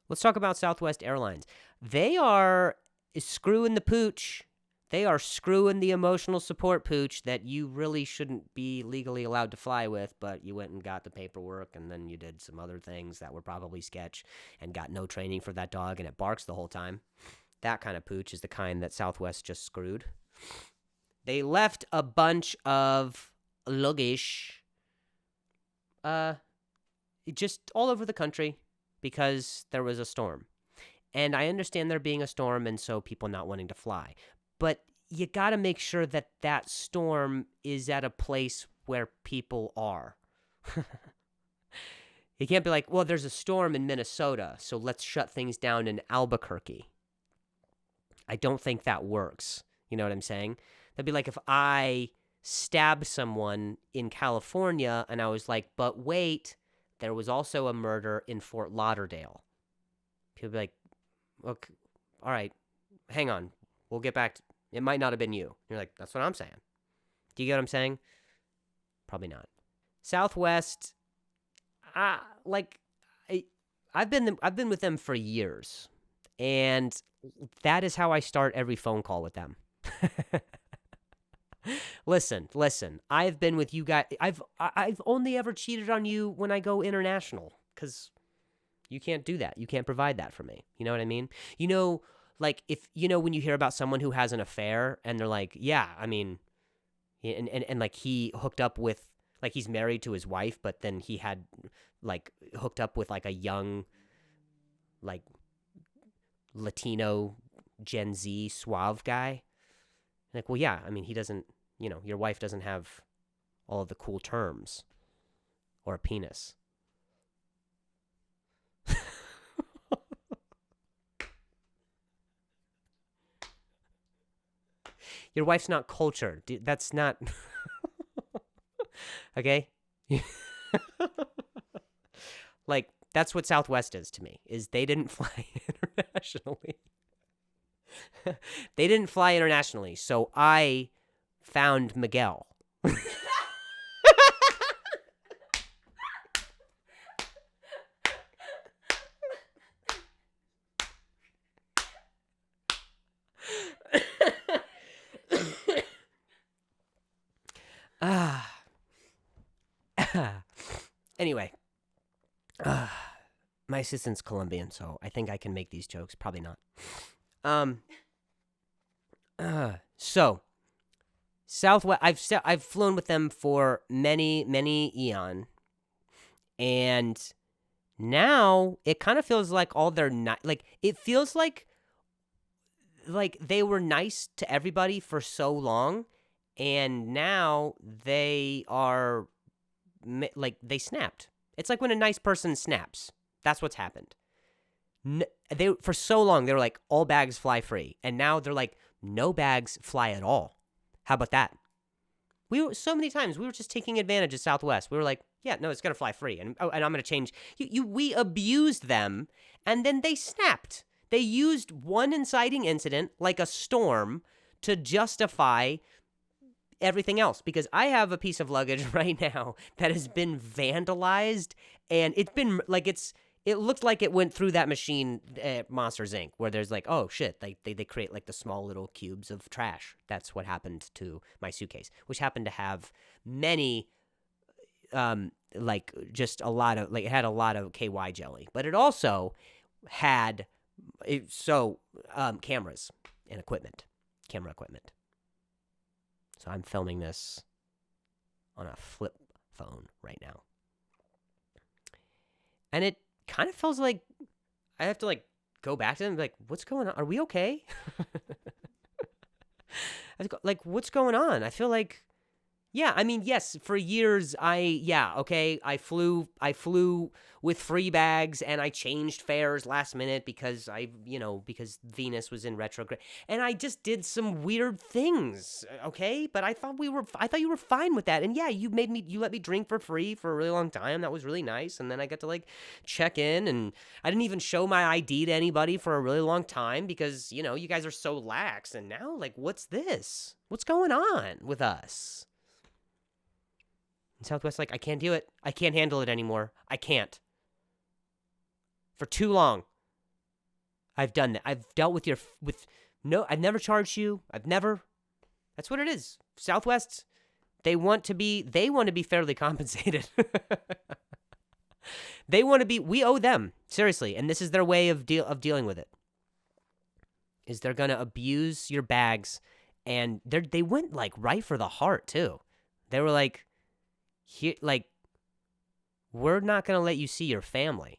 Let's talk about Southwest Airlines. They are screwing the pooch. They are screwing the emotional support pooch that you really shouldn't be legally allowed to fly with, but you went and got the paperwork, and then you did some other things that were probably sketch and got no training for that dog, and it barks the whole time. That kind of pooch is the kind that Southwest just screwed. They left a bunch of luggage just all over the country, because there was a storm. And I understand there being a storm and so people not wanting to fly. But you got to make sure that that storm is at a place where people are. You can't be like, well, there's a storm in Minnesota, so let's shut things down in Albuquerque. I don't think that works. You know what I'm saying? That'd be like if I stabbed someone in California and I was like, but wait, there was also a murder in Fort Lauderdale. People be like, okay, all right, hang on. We'll get back to, it might not have been you. You're like, that's what I'm saying. Do you get what I'm saying? Probably not. Southwest, I've been with them for years, and that is how I start every phone call with them. Listen. I've been with you guys. I've only ever cheated on you when I go international, because you can't do that. You can't provide that for me. You know what I mean? You know, like if when you hear about someone who has an affair and they're like, yeah, I mean, and like he hooked up with, like he's married to his wife, but then he had like hooked up with like a young, like Latino Gen Z suave guy. Like, well, yeah, I mean, he doesn't, your wife doesn't have all of the cool terms or a penis. Your wife's not cultured. That's not... Okay? Like, that's what Southwest is to me, is they didn't fly internationally. They didn't fly internationally, so I found Miguel. Anyway, my assistant's Colombian, so I think I can make these jokes. Probably not. So Southwest, I've flown with them for many eon, and now it kind of feels like all their like it feels like they were nice to everybody for so long, and now they are like they snapped. It's like when a nice person snaps. That's what's happened. They for so long they were like all bags fly free, and now they're like no bags fly at all. How about that? We were so many times we were just taking advantage of Southwest. We were like, Yeah, no, it's gonna fly free, and I'm gonna change. We abused them, and then they snapped. They used one inciting incident, like a storm, to justify everything else. Because I have a piece of luggage right now that has been vandalized, and it's been like it looked like it went through that machine at Monsters Inc., where there's like, oh shit, like they create like the small little cubes of trash. That's what happened to my suitcase, which happened to have many like just a lot of, like, it had a lot of KY jelly, but it also had cameras and camera equipment. So I'm filming this on a flip phone right now, and it kind of feels like I have to like go back to them and be like, what's going on? Are we okay? Like, what's going on? I feel like, yeah, I mean, yes, for years, I flew with free bags, and I changed fares last minute because because Venus was in retrograde, and I just did some weird things, okay? But I thought you were fine with that, and yeah, you let me drink for free for a really long time. That was really nice, and then I got to like check in, and I didn't even show my ID to anybody for a really long time because you guys are so lax, and now like, what's this? What's going on with us? And Southwest, like, I can't do it. I can't handle it anymore. I can't. For too long, I've done that. I've dealt with I've never charged you. That's what it is. Southwest, they want to be fairly compensated. We owe them, seriously. And this is their way of dealing with it. Is they're going to abuse your bags. And they went like right for the heart too. They were like, here, like, we're not going to let you see your family.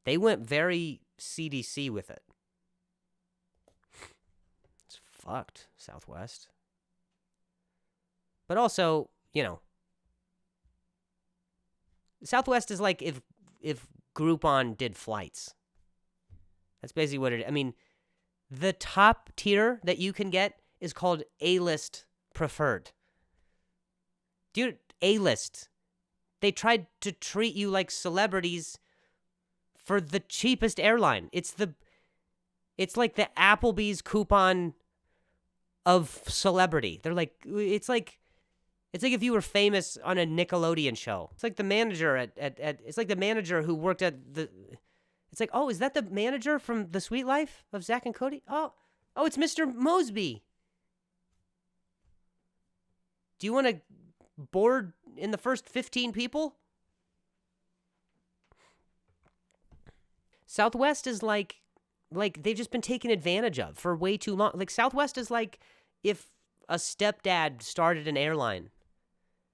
They went very CDC with it. It's fucked, Southwest. But also, Southwest is like if Groupon did flights. That's basically what it is. I mean, the top tier that you can get is called A-list preferred. Dude, A-list. They tried to treat you like celebrities for the cheapest airline. It's like the Applebee's coupon of celebrity. They're like, it's like if you were famous on a Nickelodeon show. It's like the manager it's like the manager who worked at the. It's like, oh, is that the manager from The Sweet Life of Zach and Cody? Oh, it's Mr. Mosby. Do you want to board in the first 15 people? Southwest is like they've just been taken advantage of for way too long. Like, Southwest is like if a stepdad started an airline.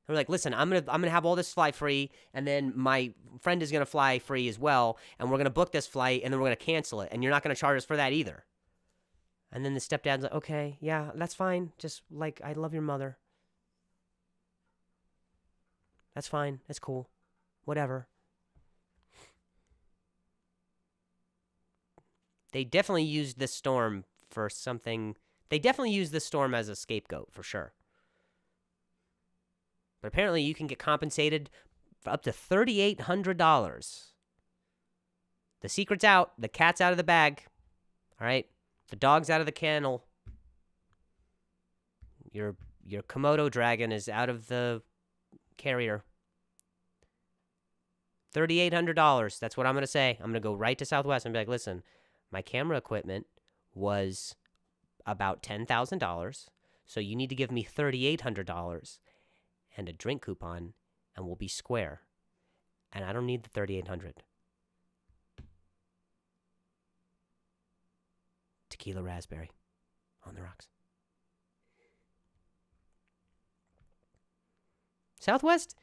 They're like, listen, I'm gonna have all this fly free, and then my friend is gonna fly free as well, and we're gonna book this flight, and then we're gonna cancel it, and you're not gonna charge us for that either. And then the stepdad's like, okay, yeah, that's fine. Just like, I love your mother. That's fine. That's cool. Whatever. They definitely used this storm for something. They definitely used this storm as a scapegoat, for sure. But apparently you can get compensated for up to $3,800. The secret's out. The cat's out of the bag. All right? The dog's out of the kennel. Your Komodo dragon is out of the carrier. $3,800. That's what I'm going to say. I'm going to go right to Southwest and be like, listen, my camera equipment was about $10,000. So you need to give me $3,800 and a drink coupon, and we'll be square. And I don't need the $3,800. Tequila raspberry on the rocks. Southwest,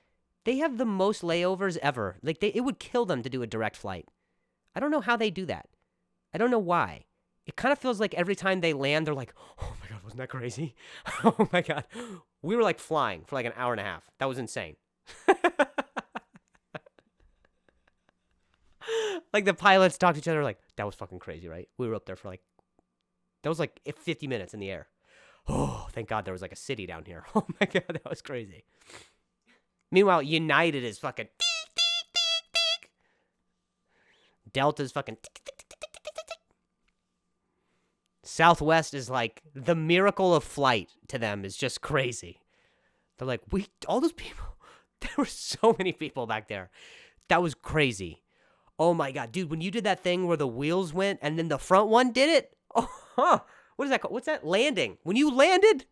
they have the most layovers ever. Like, it would kill them to do a direct flight. I don't know how they do that. I don't know why. It kind of feels like every time they land, they're like, oh my God, wasn't that crazy? Oh my God. We were like flying for like an hour and a half. That was insane. Like, the pilots talk to each other like, that was fucking crazy, right? We were up there for like, that was like 50 minutes in the air. Oh, thank God there was like a city down here. Oh my God, that was crazy. Meanwhile, United is fucking Delta's fucking Southwest is like the miracle of flight to them is just crazy. They're like, all those people, there were so many people back there. That was crazy. Oh my God, dude, when you did that thing where the wheels went and then the front one did it. Oh, huh. What is that called? What's that? Landing. When you landed?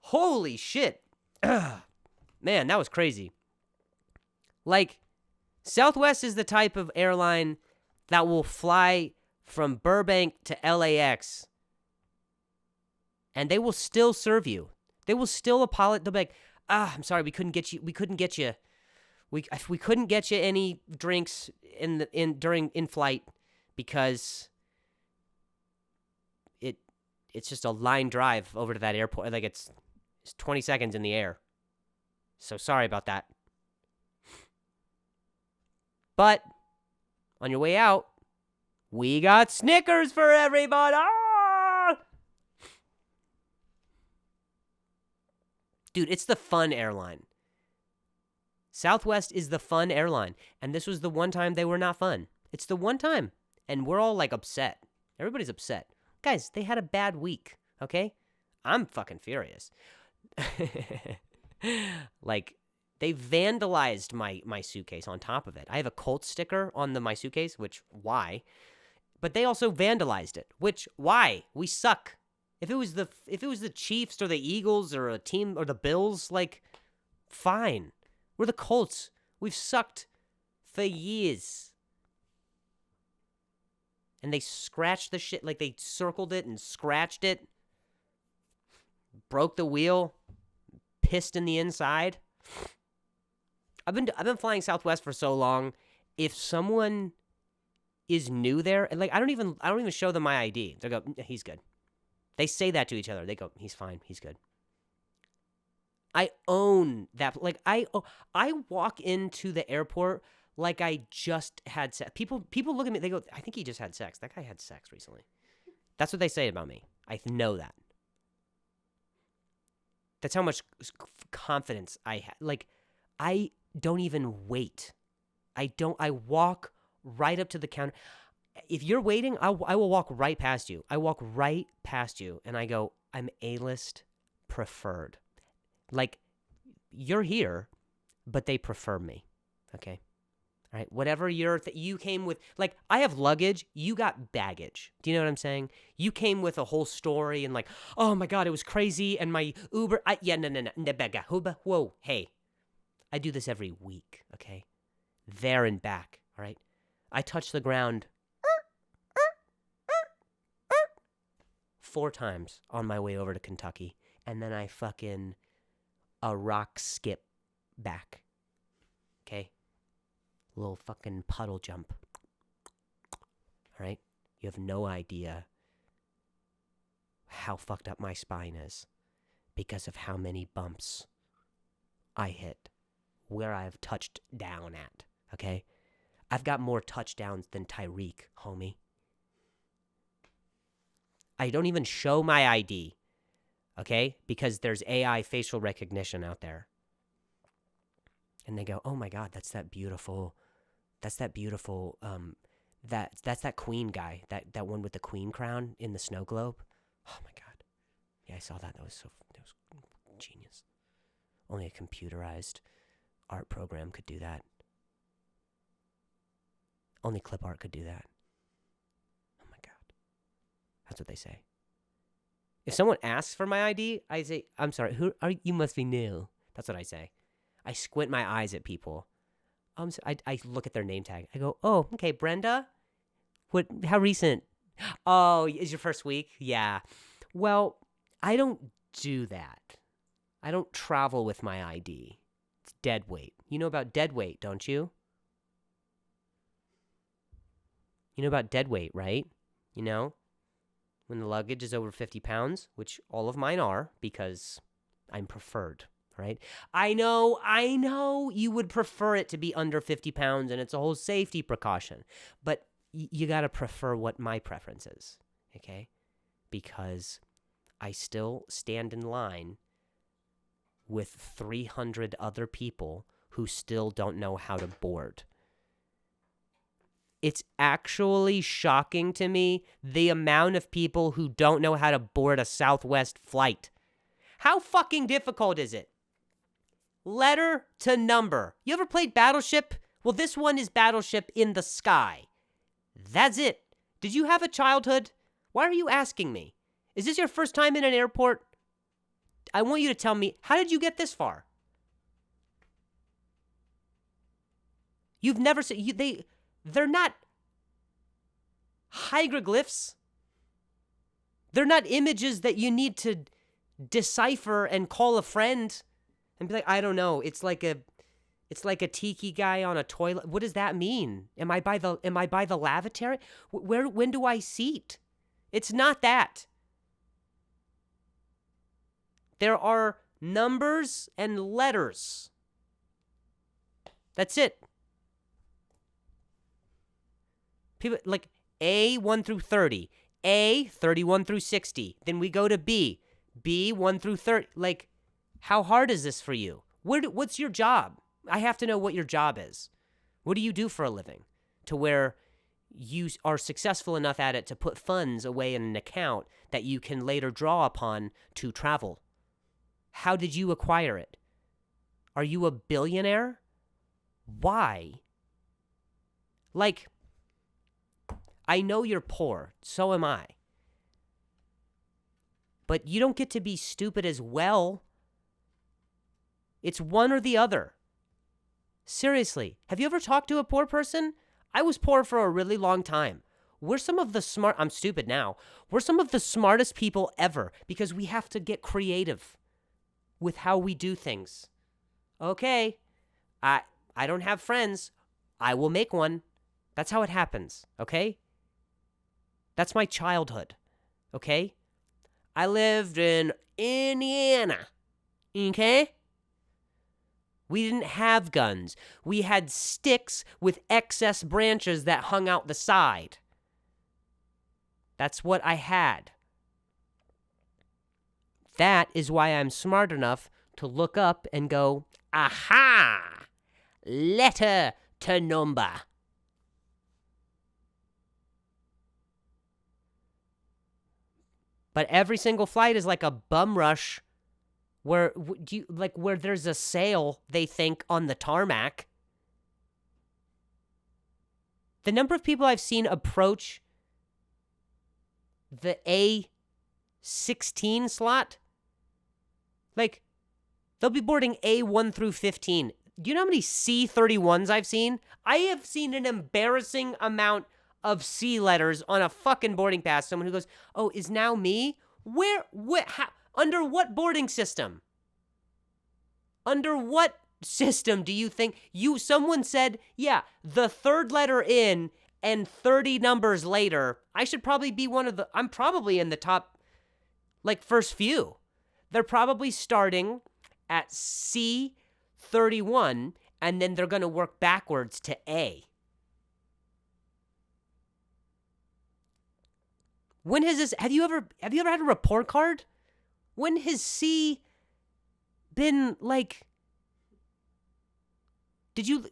Holy shit. Man, that was crazy. Like, Southwest is the type of airline that will fly from Burbank to LAX and they will still serve you. They will still apologize. They'll be like, I'm sorry, we couldn't get you. We couldn't get you any drinks in flight because it's just a line drive over to that airport. Like it's 20 seconds in the air. So sorry about that. But on your way out, we got Snickers for everybody. Ah! Dude, it's the fun airline. Southwest is the fun airline. And this was the one time they were not fun. It's the one time. And we're all like upset. Everybody's upset. Guys, they had a bad week, okay? I'm fucking furious. Like, they vandalized my suitcase on top of it. I have a Colts sticker on my suitcase, which, why? But they also vandalized it, which, why? We suck. If it was the Chiefs or the Eagles or a team or the Bills, like, fine. We're the Colts. We've sucked for years. And they scratched the shit, like they circled it and scratched it. Broke the wheel. Pissed in the inside. I've been flying Southwest for so long. If someone is new there, and like I don't even show them my ID. They go, he's good. They say that to each other. They go, he's fine, he's good. I own that. Like I walk into the airport like I just had sex. People look at me. They go, I think he just had sex. That guy had sex recently. That's what they say about me. I know that. That's how much confidence I have. Like, I don't even wait. I walk right up to the counter. If you're waiting, I will walk right past you. I walk right past you, and I go, I'm A-list preferred. Like, you're here, but they prefer me. Okay? All right? Whatever you came with. Like, I have luggage. You got baggage. Do you know what I'm saying? You came with a whole story and like, oh my God, it was crazy. And my Uber. No. Whoa. Hey. I do this every week, okay? There and back, all right? I touch the ground 4 times on my way over to Kentucky, and then I fucking a rock skip back, okay? Little fucking puddle jump, all right? You have no idea how fucked up my spine is because of how many bumps I hit. Where I've touched down at, okay? I've got more touchdowns than Tyreek, homie. I don't even show my ID, okay? Because there's AI facial recognition out there. And they go, oh my God, that's that beautiful, that's that queen guy, that one with the queen crown in the snow globe. Oh my God. Yeah, I saw that. That was genius. Only a computerized art program could do that. Only clip art could do that. Oh my God. That's what they say. If someone asks for my ID, I say, I'm sorry, who are you? Must be new. That's what I say. I squint my eyes at people. I look at their name tag. I go, oh, okay, Brenda? How recent? Oh, is your first week? Yeah. Well, I don't do that. I don't travel with my ID. It's dead weight. You know about dead weight, don't you? You know about dead weight, right? You know? When the luggage is over 50 pounds, which all of mine are because I'm preferred, right? I know you would prefer it to be under 50 pounds and it's a whole safety precaution. But you got to prefer what my preference is, okay? Because I still stand in line with 300 other people who still don't know how to board. It's actually shocking to me the amount of people who don't know how to board a Southwest flight. How fucking difficult is it? Letter to number. You ever played Battleship? Well, this one is Battleship in the sky. That's it. Did you have a childhood? Why are you asking me? Is this your first time in an airport? I want you to tell me, how did you get this far? You've never seen, they're not hieroglyphs. They're not images that you need to decipher and call a friend and be like, I don't know. It's like a tiki guy on a toilet. What does that mean? Am I by the lavatory? When do I seat? It's not that. There are numbers and letters. That's it. People like A 1 through 30, A 31 through 60. Then we go to B 1 through 30. Like, how hard is this for you? What's your job? I have to know what your job is. What do you do for a living? To where you are successful enough at it to put funds away in an account that you can later draw upon to travel. How did you acquire it? Are you a billionaire? Why? Like, I know you're poor, so am I. But you don't get to be stupid as well. It's one or the other. Seriously, have you ever talked to a poor person? I was poor for a really long time. We're some of the I'm stupid now. We're some of the smartest people ever because we have to get creative with how we do things. Okay, I don't have friends. I will make one. That's how it happens, okay? That's my childhood, okay? I lived in Indiana, okay? We didn't have guns. We had sticks with excess branches that hung out the side. That's what I had. That is why I'm smart enough to look up and go, aha, letter to number. But every single flight is like a bum rush where where there's a sale, they think, on the tarmac. The number of people I've seen approach the A16 slot, like, they'll be boarding A1 through 15. Do you know how many C31s I've seen? I have seen an embarrassing amount of C letters on a fucking boarding pass. Someone who goes, oh, is now me? How, under what boarding system? Under what system do you think someone said, yeah, the third letter in and 30 numbers later, I should probably be I'm probably in the top, like, first few. They're probably starting at C31 and then they're going to work backwards to A. When has this, have you ever had a report card? When has C been, like, did you,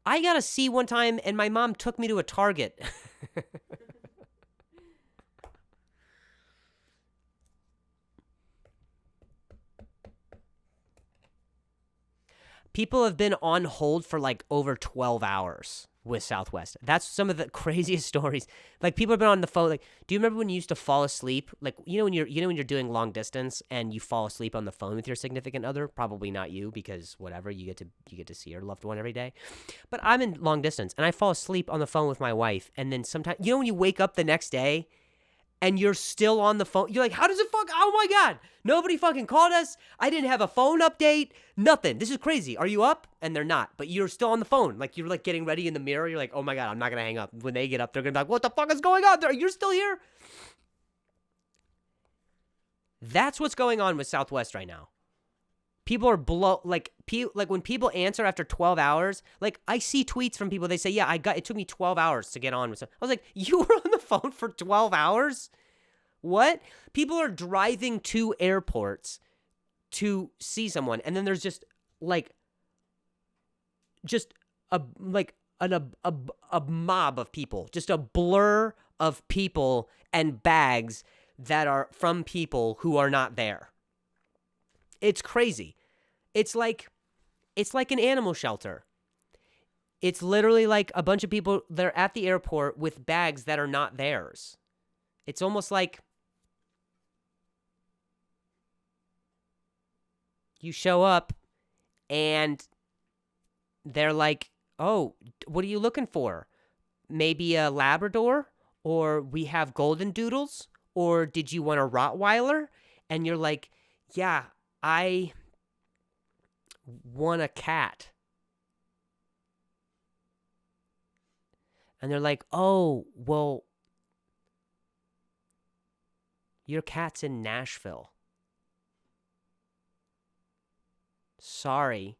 I got a C one time and my mom took me to a Target. People have been on hold for like over 12 hours with Southwest. That's some of the craziest stories. Like, people have been on the phone. Like, do you remember when you used to fall asleep? Like, when you're doing long distance and you fall asleep on the phone with your significant other? Probably not you, because whatever, you get to see your loved one every day. But I'm in long distance and I fall asleep on the phone with my wife, and then sometimes, when you wake up the next day and you're still on the phone, you're like, how does it oh my God, nobody fucking called us. I didn't have a phone update, nothing. This is crazy. Are you up? And they're not, but you're still on the phone. Like, you're like getting ready in the mirror. You're like, oh my God, I'm not going to hang up. When they get up, they're going to be like, what the fuck is going on? You're still here? That's what's going on with Southwest right now. People are like when people answer after 12 hours, like, I see tweets from people, they say, yeah, it took me 12 hours to get on with. I was like, you were on the phone for 12 hours? What? People are driving to airports to see someone, and then there's just like a mob of people, just a blur of people and bags that are from people who are not there. It's crazy. It's like an animal shelter. It's literally like a bunch of people, they're at the airport with bags that are not theirs. It's almost like you show up and they're like, oh, what are you looking for? Maybe a Labrador? Or we have golden doodles? Or did you want a Rottweiler? And you're like, yeah, I want a cat. And they're like, oh, well, your cat's in Nashville. Sorry.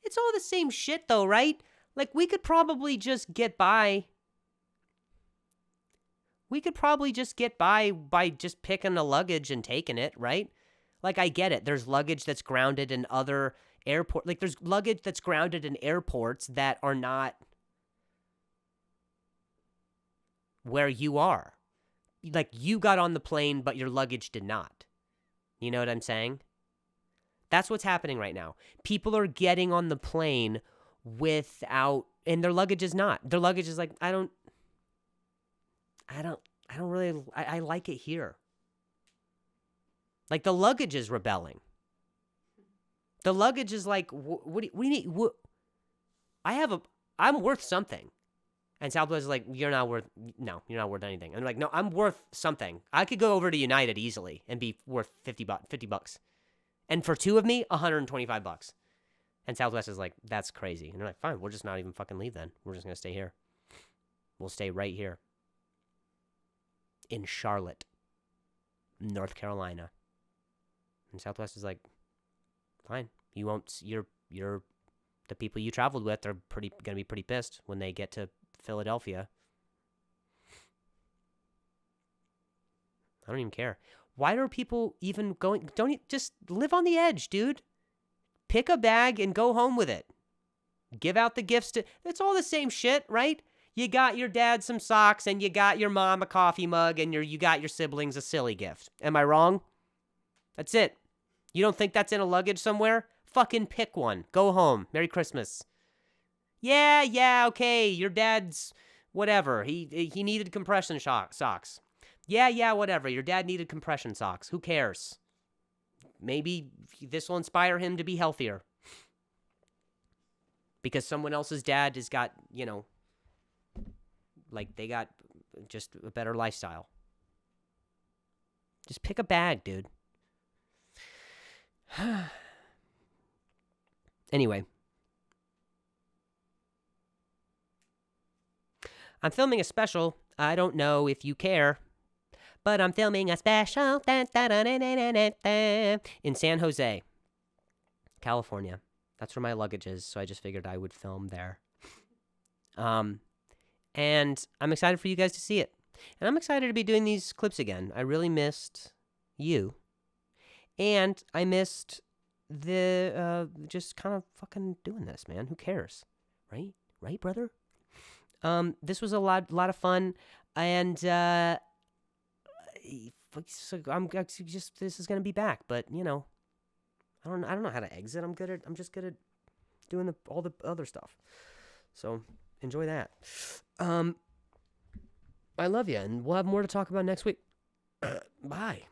It's all the same shit though, right? Like, we could probably just get by. We could probably just get by just picking the luggage and taking it, right? Like, I get it. There's luggage that's grounded in other airports. Like, there's luggage that's grounded in airports that are not where you are. Like, you got on the plane, but your luggage did not. You know what I'm saying? That's what's happening right now. People are getting on the plane without, and their luggage is not. Their luggage is like, I don't really, I like it here. Like, the luggage is rebelling. The luggage is like, what do you need? I'm worth something. And Southwest is like, you're not worth anything. And I'm like, no, I'm worth something. I could go over to United easily and be worth $50. And for two of me, $125. And Southwest is like, that's crazy. And they're like, fine, we'll just not even fucking leave then. We're just going to stay here. We'll stay right here. In Charlotte, North Carolina. And Southwest is like, fine. You won't, the people you traveled with are going to be pretty pissed when they get to Philadelphia. I don't even care. Why are people even going? Just live on the edge, dude. Pick a bag and go home with it. Give out the gifts it's all the same shit, right? You got your dad some socks and you got your mom a coffee mug and you got your siblings a silly gift. Am I wrong? That's it. You don't think that's in a luggage somewhere? Fucking pick one. Go home. Merry Christmas. Yeah, okay. Your dad's whatever. He needed compression socks. Yeah, whatever. Your dad needed compression socks. Who cares? Maybe this will inspire him to be healthier. Because someone else's dad has got, like they got just a better lifestyle. Just pick a bag, dude. Anyway. I'm filming a special. I don't know if you care. But I'm filming a special in San Jose, California. That's where my luggage is, so I just figured I would film there. And I'm excited for you guys to see it. And I'm excited to be doing these clips again. I really missed you. And I missed the just kind of fucking doing this, man. Who cares? Right? Right, brother? This was a lot of fun. And I'm just, this is gonna be back, but I don't know how to exit. I'm just good at doing all the other stuff. So enjoy that. I love you, and we'll have more to talk about next week. Bye.